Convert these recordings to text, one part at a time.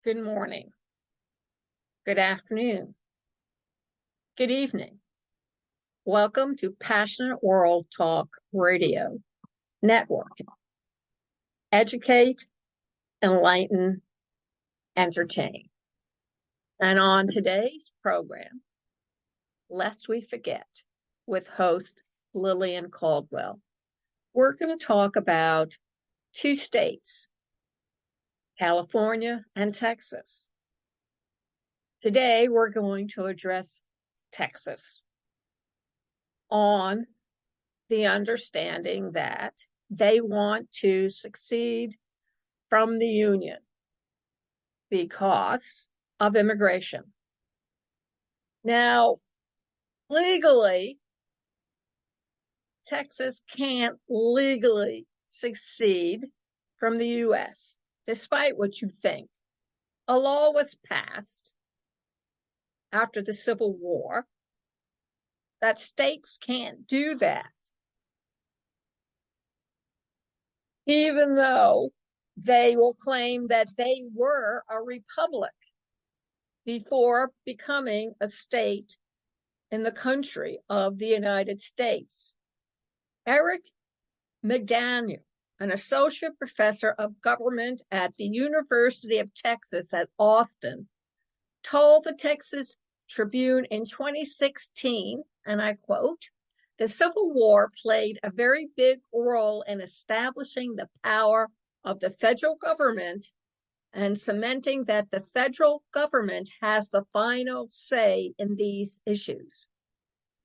Good morning, good afternoon, good evening. Welcome to Passionate World Talk Radio Network. Educate, enlighten, entertain. And on today's program, lest we forget, with host Lillian Cauldwell, we're going to talk about two states, California and Texas. Today, we're going to address Texas on the understanding that they want to secede from the Union because of immigration. Now, legally, Texas can't legally secede from the U.S., despite what you think. A law was passed after the Civil War that states can't do that, even though they will claim that they were a republic before becoming a state in the country of the United States. Eric McDaniel, an associate professor of government at the University of Texas at Austin, told the Texas Tribune in 2016, and I quote, "The Civil War played a very big role in establishing the power of the federal government and cementing that the federal government has the final say in these issues,"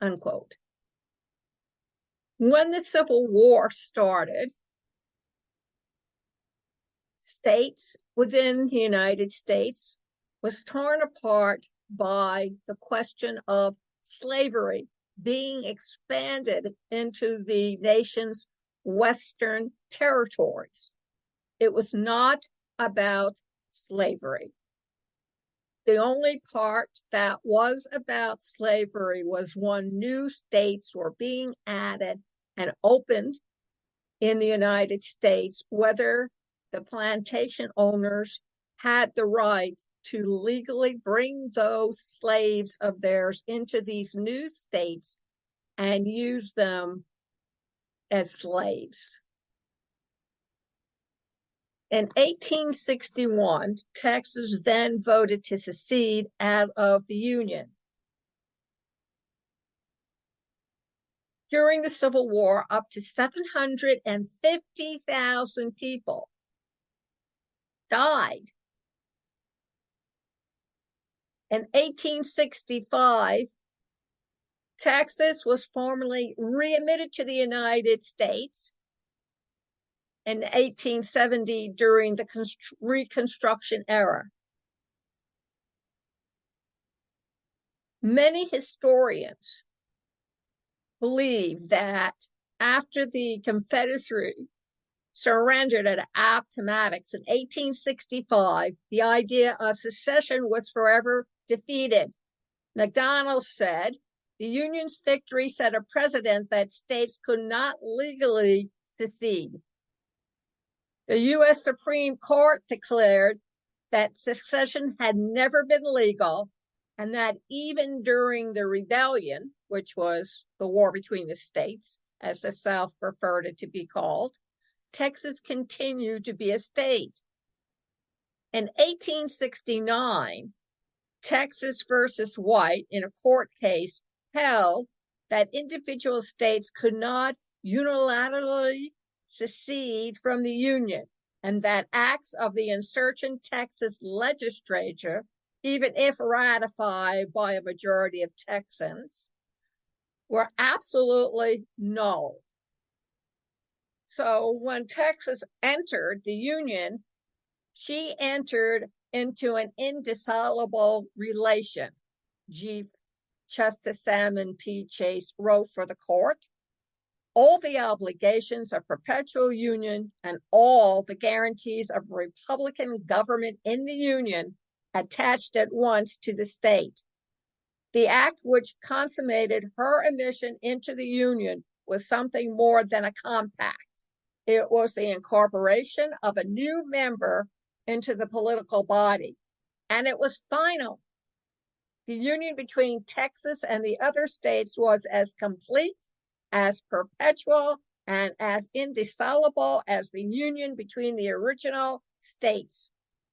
unquote. When the Civil War started, states within the United States was torn apart by the question of slavery being expanded into the nation's western territories. It was not about slavery. The only part that was about slavery was when new states were being added and opened in the United States, whether the plantation owners had the right to legally bring those slaves of theirs into these new states and use them as slaves. In 1861, Texas then voted to secede out of the Union. During the Civil War, up to 750,000 people died. In 1865, Texas was formally readmitted to the United States. In 1870, during the Reconstruction era. Many historians believe that after the Confederacy surrendered at Appomattox in 1865, the idea of secession was forever defeated. McDonald said, "The Union's victory set a precedent that states could not legally secede." The U.S. Supreme Court declared that secession had never been legal and that even during the rebellion, which was the war between the states, as the South preferred it to be called, Texas continued to be a state. In 1869, Texas versus White, in a court case, held that individual states could not unilaterally secede from the Union, and that acts of the insurgent Texas legislature, even if ratified by a majority of Texans, were absolutely null. So when Texas entered the Union, she entered into an indissoluble relation. Chief Justice Salmon P. Chase wrote for the court, "All the obligations of perpetual union and all the guarantees of Republican government in the Union attached at once to the state. The act which consummated her admission into the Union was something more than a compact. It was the incorporation of a new member into the political body. and it was final. The union between Texas and the other states was as complete, as perpetual, and as indissoluble as the union between the original states.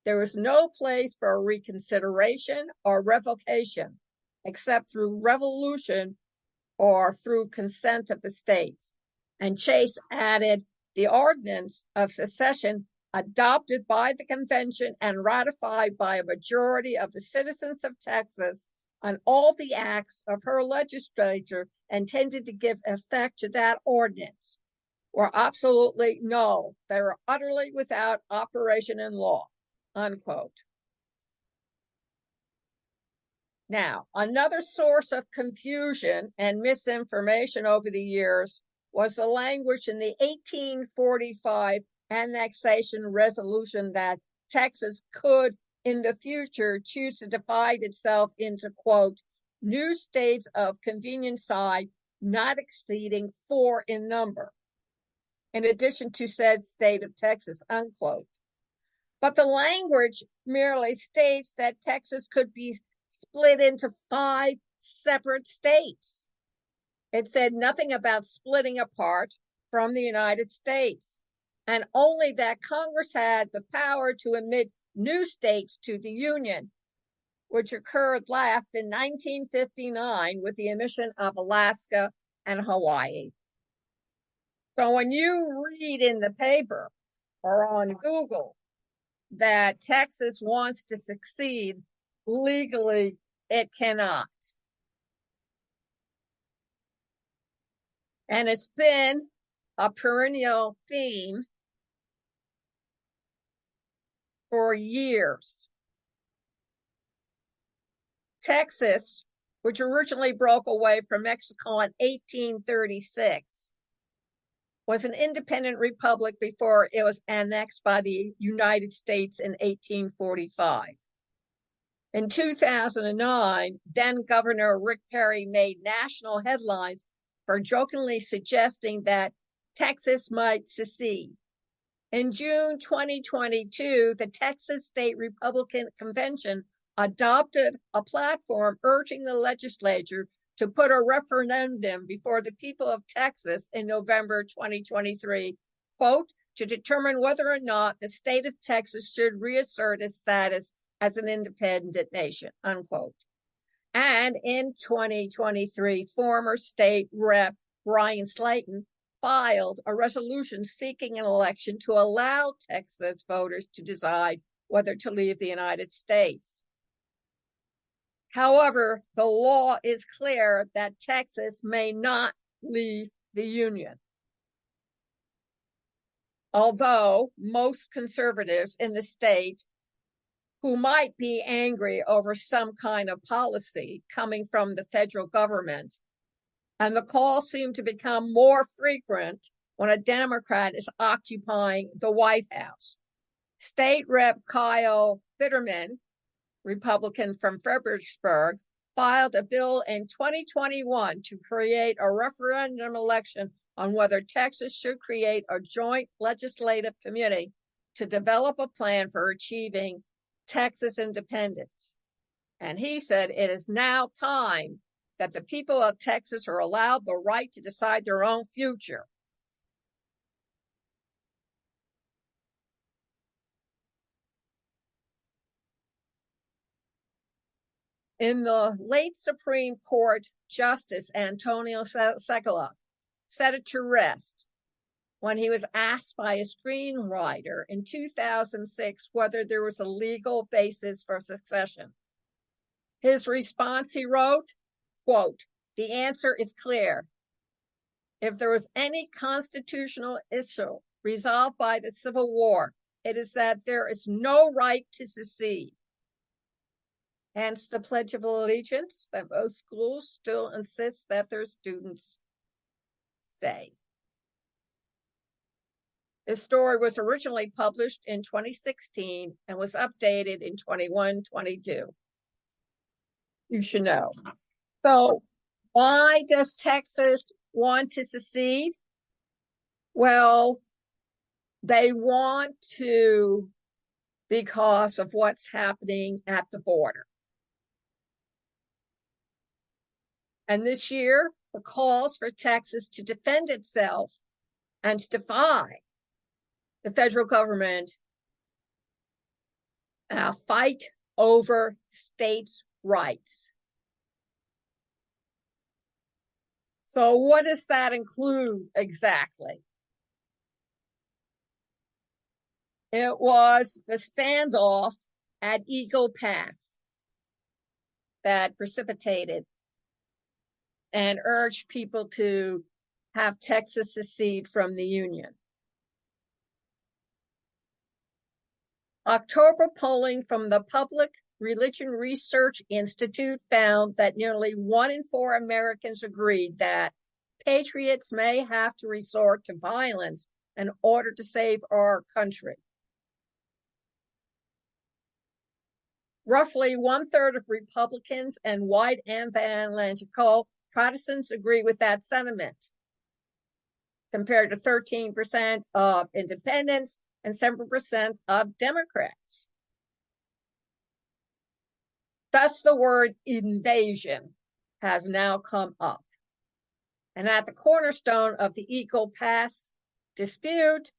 There was no place for reconsideration or revocation, except through revolution or through consent of the states. And Chase added, the ordinance of secession adopted by the convention and ratified by a majority of the citizens of Texas on all the acts of her legislature intended to give effect to that ordinance were absolutely null. They were utterly without operation in law, unquote. Now, another source of confusion and misinformation over the years was the language in the 1845 annexation resolution that Texas could, in the future, choose to divide itself into, quote, new states of convenient size, not exceeding 4 in number, in addition to said state of Texas, unquote. But the language merely states that Texas could be split into 5 separate states. It said nothing about splitting apart from the United States, and only that Congress had the power to admit new states to the Union, which occurred last in 1959 with the admission of Alaska and Hawaii. So when you read in the paper or on Google that Texas wants to secede, legally it cannot. And it's been a perennial theme for years. Texas, which originally broke away from Mexico in 1836, was an independent republic before it was annexed by the United States in 1845. In 2009, then Governor Rick Perry made national headlines for jokingly suggesting that Texas might secede. In June 2022, the Texas State Republican Convention adopted a platform urging the legislature to put a referendum before the people of Texas in November 2023, quote, to determine whether or not the state of Texas should reassert its status as an independent nation, unquote. And in 2023, former state rep Brian Slayton filed a resolution seeking an election to allow Texas voters to decide whether to leave the United States. However, the law is clear that Texas may not leave the Union. Although most conservatives in the state who might be angry over some kind of policy coming from the federal government, and the calls seem to become more frequent when a Democrat is occupying the White House. State Rep Kyle Fitterman, Republican from Fredericksburg, filed a bill in 2021 to create a referendum election on whether Texas should create a joint legislative committee to develop a plan for achieving Texas independence. And he said it is now time that the people of Texas are allowed the right to decide their own future. In the late Supreme Court, Justice Antonio Secola set it to rest when he was asked by a screenwriter in 2006 whether there was a legal basis for secession. His response, he wrote, quote, the answer is clear. If there was any constitutional issue resolved by the Civil War, it is that there is no right to secede. Hence the Pledge of Allegiance that most schools still insist that their students say. This story was originally published in 2016 and was updated in 21-22. You should know. So why does Texas want to secede? Well, they want to because of what's happening at the border. And this year, the calls for Texas to defend itself and to defy the federal government fight over states' rights. So what does that include exactly? It was the standoff at Eagle Pass that precipitated and urged people to have Texas secede from the Union. October polling from the Public Religion Research Institute found that nearly 1 in 4 Americans agreed that patriots may have to resort to violence in order to save our country. Roughly 1/3 of Republicans and white evangelical Protestants agree with that sentiment, compared to 13% of independents and 7% of Democrats. Thus, the word invasion has now come up. And at the cornerstone of the Eagle Pass dispute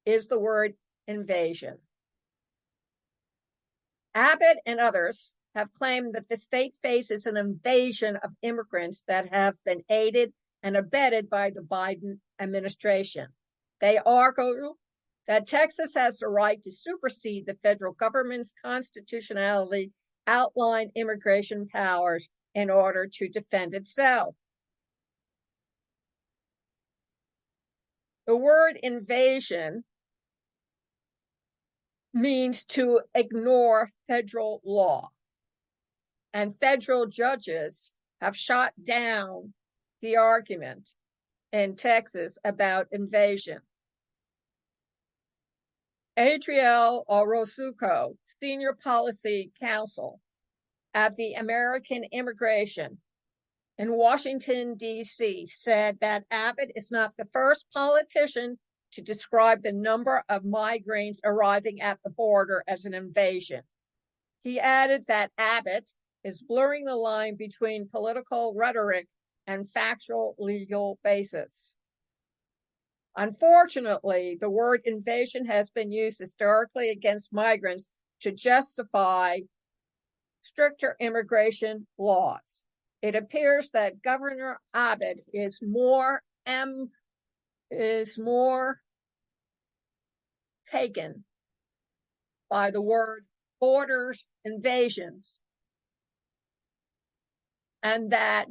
is the word invasion. Abbott and others have claimed that the state faces an invasion of immigrants that have been aided and abetted by the Biden administration. They argue that Texas has the right to supersede the federal government's constitutionally outlined immigration powers in order to defend itself. The word invasion means to ignore federal law, and federal judges have shot down the argument in Texas about invasion. Adriel Orozco, senior policy counsel at the American Immigration in Washington, D.C., said that Abbott is not the first politician to describe the number of migrants arriving at the border as an invasion. He added that Abbott is blurring the line between political rhetoric and factual legal basis. Unfortunately, the word invasion has been used historically against migrants to justify stricter immigration laws. It appears that Governor Abbott is more taken by the word borders invasions, and that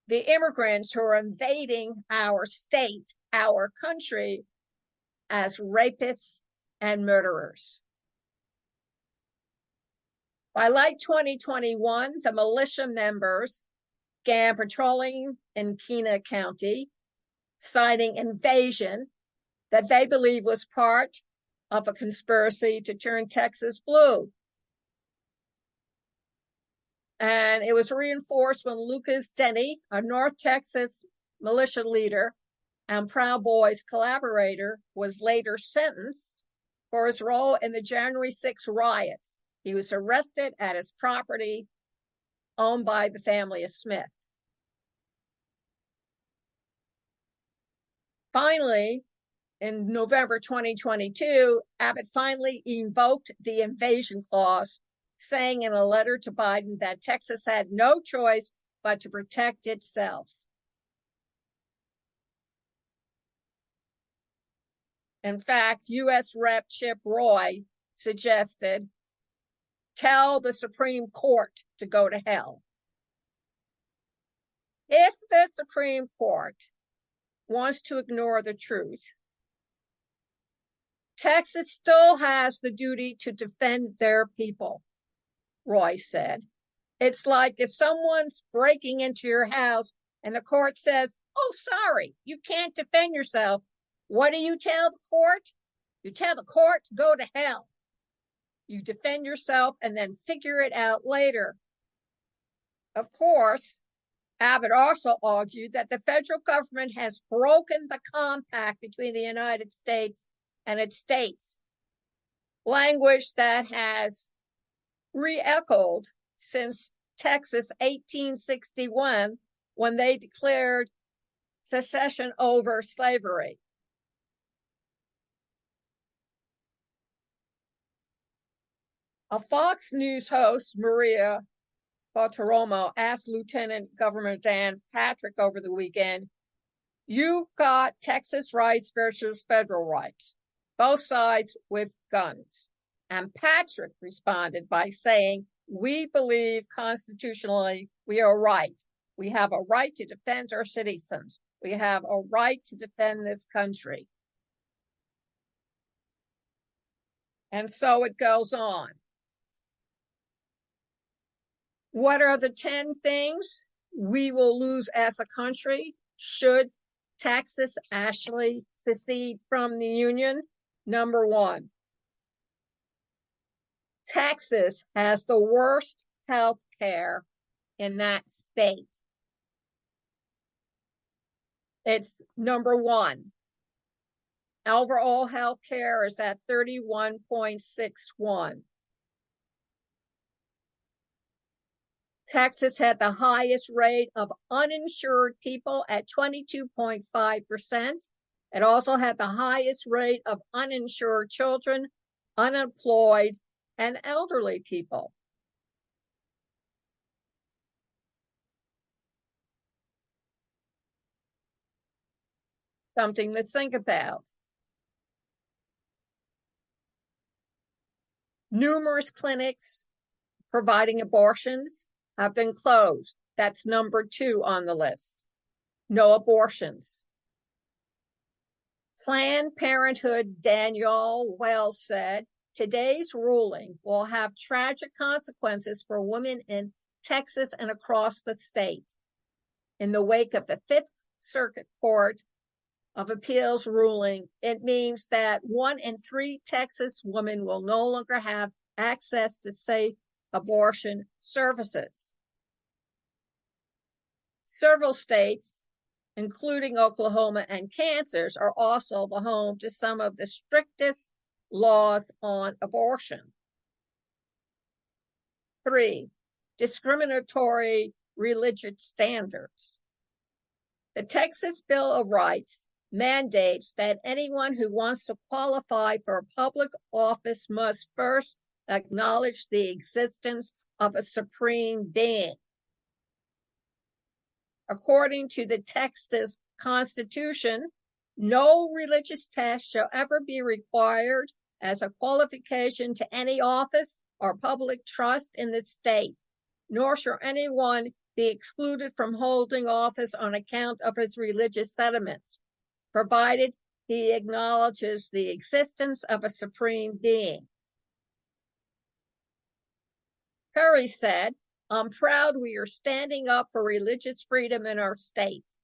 the immigrants who are invading our state, our country, as rapists and murderers. By late 2021, the militia members began patrolling in Kena County, citing invasion that they believe was part of a conspiracy to turn Texas blue. And it was reinforced when Lucas Denny, a North Texas militia leader and Proud Boys collaborator, was later sentenced for his role in the January 6 riots. He was arrested at his property owned by the family of Smith. Finally, in November 2022, Abbott finally invoked the invasion clause, saying in a letter to Biden that Texas had no choice but to protect itself. In fact, U.S. Rep. Chip Roy suggested, tell the Supreme Court to go to hell. If the Supreme Court wants to ignore the truth, Texas still has the duty to defend their people, Roy said. It's like if someone's breaking into your house and the court says, oh, sorry, you can't defend yourself. What do you tell the court? You tell the court to go to hell. You defend yourself and then figure it out later. Of course, Abbott also argued that the federal government has broken the compact between the United States and its states. language that has re-echoed since Texas 1861 when they declared secession over slavery. A Fox News host, Maria Bartiromo, asked Lieutenant Governor Dan Patrick over the weekend, "You've got Texas rights versus federal rights, both sides with guns." And Patrick responded by saying, "We believe constitutionally we are right. We have a right to defend our citizens. We have a right to defend this country." And so it goes on. What are the 10 things we will lose as a country should Texas actually secede from the Union? Number 1, Texas has the worst health care in that state. It's number 1. Overall health care is at 31.61. Texas had the highest rate of uninsured people at 22.5%. It also had the highest rate of uninsured children, unemployed, and elderly people. Something to think about. Numerous clinics providing abortions have been closed. That's number 2 on the list. No abortions. Planned Parenthood Danielle Wells said, "Today's ruling will have tragic consequences for women in Texas and across the state." In the wake of the Fifth Circuit Court of Appeals ruling, it means that 1 in 3 Texas women will no longer have access to safe abortion services. Several states, including Oklahoma and Kansas, are also the home to some of the strictest laws on abortion. 3, discriminatory religious standards. The Texas Bill of Rights mandates that anyone who wants to qualify for a public office must first acknowledge the existence of a supreme being. According to the Texas Constitution, no religious test shall ever be required as a qualification to any office or public trust in the state, nor shall anyone be excluded from holding office on account of his religious sentiments, provided he acknowledges the existence of a supreme being. Perry said, "I'm proud we are standing up for religious freedom in our state.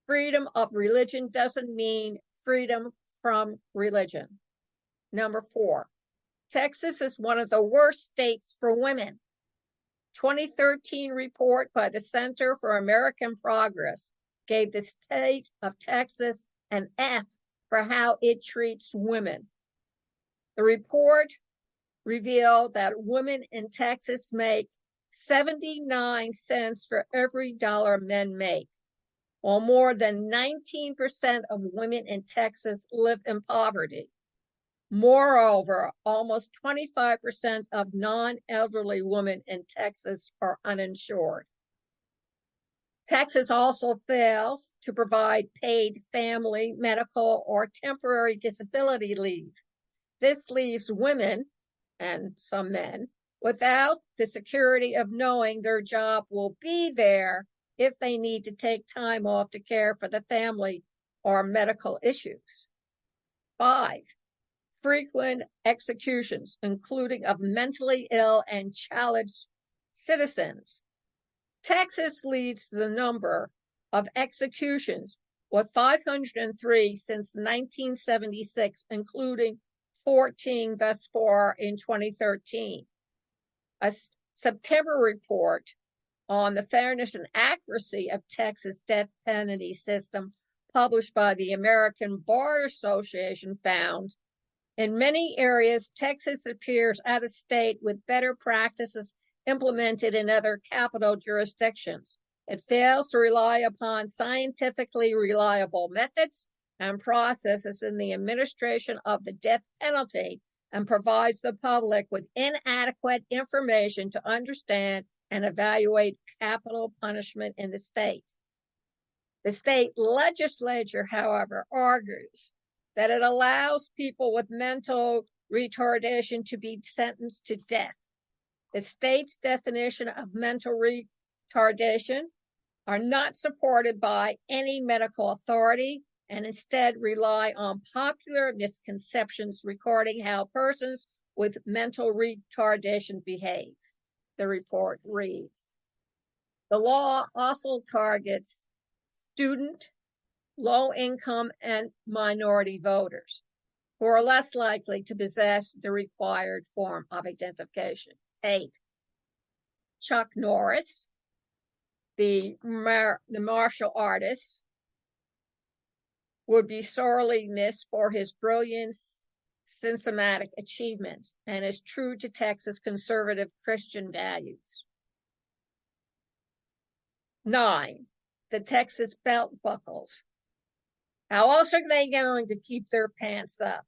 Freedom of religion doesn't mean freedom from religion." Number 4, Texas is one of the worst states for women. 2013 report by the Center for American Progress gave the state of Texas an F for how it treats women. The report revealed that women in Texas make 79 cents for every dollar men make, while more than 19% of women in Texas live in poverty. Moreover, almost 25% of non-elderly women in Texas are uninsured. Texas also fails to provide paid family, medical, or temporary disability leave. This leaves women, and some men, without the security of knowing their job will be there if they need to take time off to care for the family or medical issues. 5, frequent executions, including of mentally ill and challenged citizens. Texas leads the number of executions with 503 since 1976, including 14 thus far in 2013. A September report on the fairness and accuracy of Texas death penalty system published by the American Bar Association found In many areas, Texas appears out of state with better practices implemented in other capital jurisdictions. It fails to rely upon scientifically reliable methods and processes in the administration of the death penalty and provides the public with inadequate information to understand and evaluate capital punishment in the state. The state legislature, however, argues that it allows people with mental retardation to be sentenced to death. The state's definition of mental retardation are not supported by any medical authority and instead rely on popular misconceptions regarding how persons with mental retardation behave. The report reads, the law also targets student, low-income, and minority voters who are less likely to possess the required form of identification. 8. Chuck Norris, the martial artist, would be sorely missed for his brilliant systematic achievements and is true to Texas conservative Christian values. 9. The Texas belt buckles. How else are they going to keep their pants up?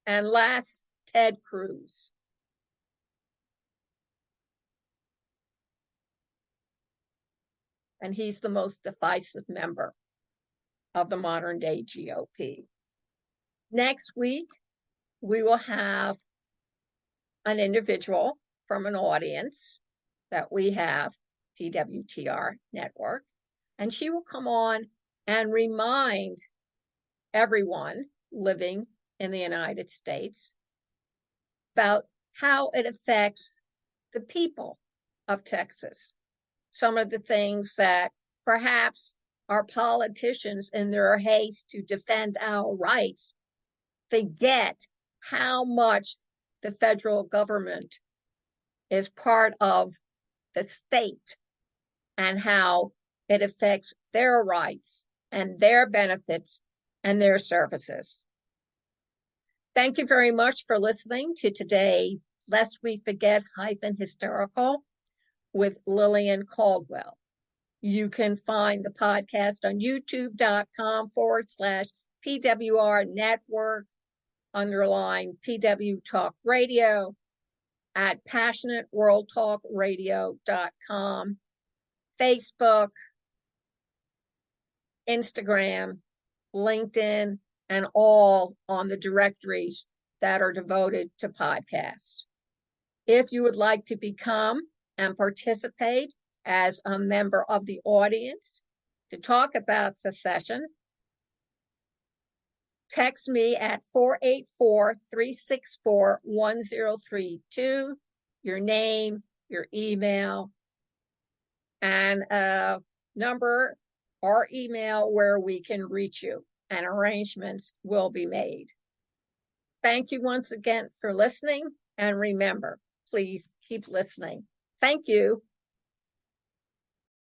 And last, Ted Cruz. And he's the most divisive member of the modern day GOP. Next week, we will have an individual from an audience that we have, PWTR Network, and she will come on and remind everyone living in the United States about how it affects the people of Texas. Some of the things that perhaps our politicians, in their haste to defend our rights, forget how much the federal government is part of the state and how it affects their rights and their benefits and their services. Thank you very much for listening to today, Lest We Forget Hysterical with Lillian Cauldwell. You can find the podcast on youtube.com/PWR Network _ PW Talk Radio, at passionateworldtalkradio.com, Facebook, Instagram, LinkedIn, and all on the directories that are devoted to podcasts. If you would like to become and participate as a member of the audience to talk about secession, text me at 484-364-1032, your name, your email, and a number or email where we can reach you, and arrangements will be made. Thank you once again for listening, and remember, please keep listening. Thank you.